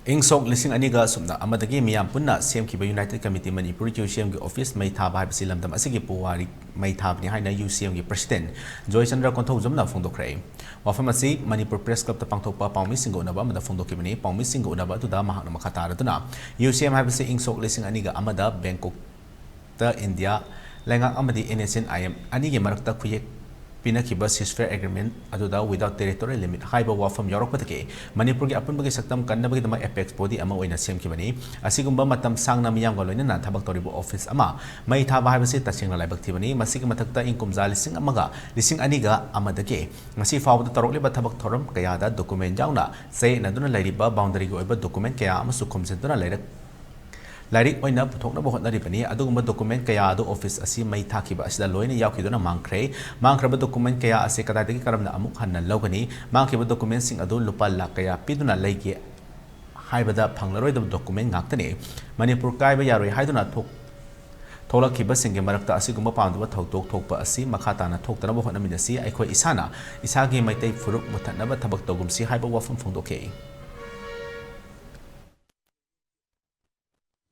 Ingsok lising aniga sumna amadagi miyam punna semkiba United Committee Manipur UCM gi office mai thaba haibasi lamdam asigi puwari mai thabni haina UCM gi president Joy Chandra Konthau jamna phongdokre wafam asi Manipur Press Club ta pangthokpa pawmi singo unaba amada phongdokibani pawmi singo unaba tuda mahakna makhatara tuna UCM haibasi ingsok lising aniga amada Bangkok ta India lenga amadi NSNIM anigi marakta khuyek Pinakiba ceasefire agreement aduda without territorial limit haiba wafam yorokpatake Manipur gi apunbagi saktam kannabagi dama apex body ama oina semkibani asigumba matam sangna miyam galoina na thabak toribo office ama mai thaba haibasi tasingna laibak thibani masigi mathakta inkumja lising amaga lising aniga amadake ngasi fawda torokliba thabak thoram kayada document jauna sei naduna lairiba boundary gi oiba document kaya ama sukhomsentuna lairak Lairik oina puthokna bo hotna ribani adugumba document kaya adu office asi mai thakiba asida loina yaukidona mangkraba document kaya ase kadadagi karamna amuk hanna logani mangkhiba document sing adu lupa lakh kaya piduna leige haibada phanglaroidab document ngaktani Manipur kaiba yaroi haiduna tholakhiba singe marakta asigumba pamdaba thautok thokpa asi makhatana thoktana bo hotna minasi aikhoi isana isagi maitai furuk muthanaba thabak togumsi haiba wafam phongdoke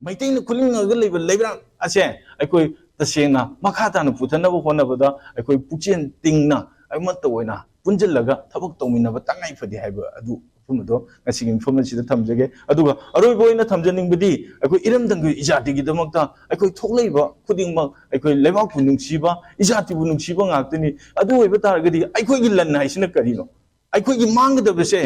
Maitain kuling leibra ase aikoi tasena makhata na puthana bo hona bada aikoi puchen tingna aimata oina punjillaga thabak tawminaba tangai phadi haiba adu fumudo ngasi information da thamjage aduga aroi boina thamjaning bidi aikoi iramdang ijati gi damakta aikoi thokleiba khudingma aikoi leibak punungsiba ijati punungsiba ngaktani adu oiba targadi aikoi gi lan haisina karino aikoi gi mangdabase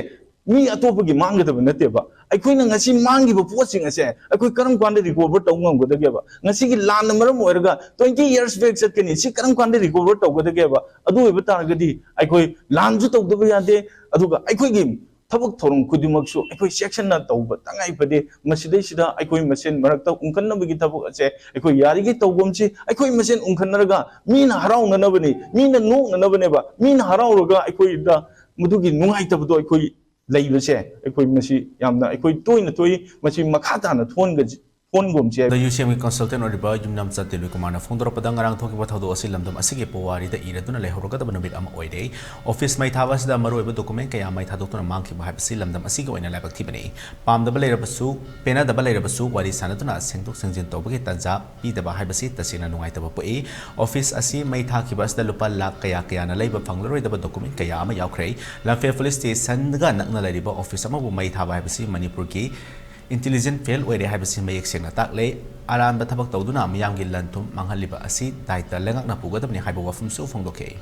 mi atopagi mangdaba nateba aikoi ngasi mangiba poching ase aikoi karam kwande recover tawngam godageba ngasi gi lan maram oirga 20 years back chatkani si karam kwande recover tawgodageba adu oiba targadi aikoi lanju tawdaba yade aduga aikoi gi thabak thorong kudimaksu aikoi section na tawba tangai pade masidai sida aikoi masen marakta ungkannabagi thabak ase aikoi yarigi tawgomchi aikoi masen ungkannaraga mina harauna nabani mina nok nabane ba mina harawraga aikoi da mudugi nungai tabdo aikoi leibase aikoi masi yamna aikoi toy masi makhata na The UCM consultant or the Jumnam Satilu Commander Fondor Padangarang talking about how the Osilam Asiki Powari, the Iraduna Lehoroga, the Benabit Amoide, Office might have us the Maruba document, Kaya might have Dr. Monkey by Silam the Asigo in a lab activity. Palm the Ballet of Basu, Pena the Ballet of Basu, what is Sanatuna, Sentuk Senjin Tobaki, Taza, P the Bahabasit, the Sina Nuaitapoe, Office Asi might hakibas the Lupa La Kayakana labor Pangler, the document Kayama Yaukre, La Fairfully states Sandagan, Nalariba Office, Amabu might have Ibasi, Manipurki. Intelligent fail where they have seen my exchange attack lay around the tabak toduna Miyamgi Lantum Manghaliba Asi Daita Lengak Napuga the Nihabawa from so from Doke.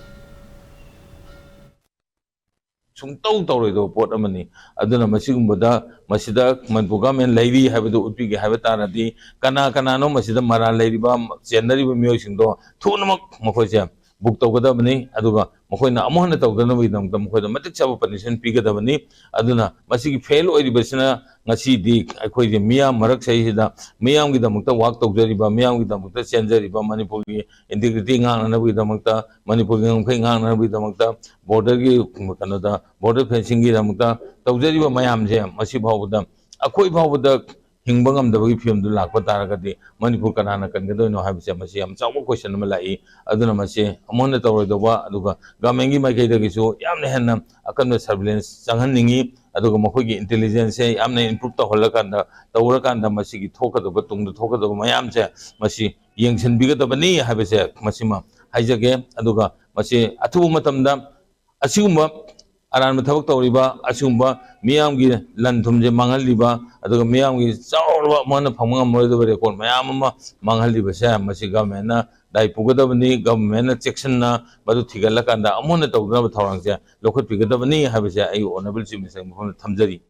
Sung Tautorido Port Amani, Aduna Masigumbada, Masida, Manpugam and Lady have the Upigi Habitarati, Kanano, Masida Mara Lady Bam, Generally Musindo, Tunamak Mokosia. Book Togadabani, Aduga, Mokoina Amona Toganavim, the Mokomatic Sabapanation Pigadabani, Aduna, Masiki fail or Ibasina, Nasi Dik, Aquadia Mia, Marak Saida, Miam with the Mukta, Walk Togariba, Miam with the Mukta, Sanjariba, Manipugi, integrating Anna with the Mukta, Manipugi, Kingana with the Mukta, Border Canada, Border Fencing Mukta, Togariba, Mayam Jam, Masiba with them, Aquiba with the Hingbangam the Wipium to Lakpataragati, Manipur Kanana can get no have some question Malay, Adunamase, Amon the Tower the Wa, Aduga, Gamengi Makaidagiso, Yamnehanam, Akam surveillance, Sanganingi, Aduga Mokogi intelligence, Amne improve the Holakanda, the Urakanda Masiki Toka the Batung, the Toka the Mayamse, Masi, Yangsen Biga the Bani, have a Masima, Hijake, Aduga, Masi, Atumatamda, Asuma. Aran Matabak Toriba, Asumba, Miamgi, Lantumje Mangaliba, Aduga Miamgi, Sawa, Mana Pamanga Murder record, Mayama, Mangaliba Sam, Masigamena, Daipugadavani, Government section, Badu Tigalakanda, Amona Togama Torangja, local Pigadavani, have a honorable Jimmy Tamjari.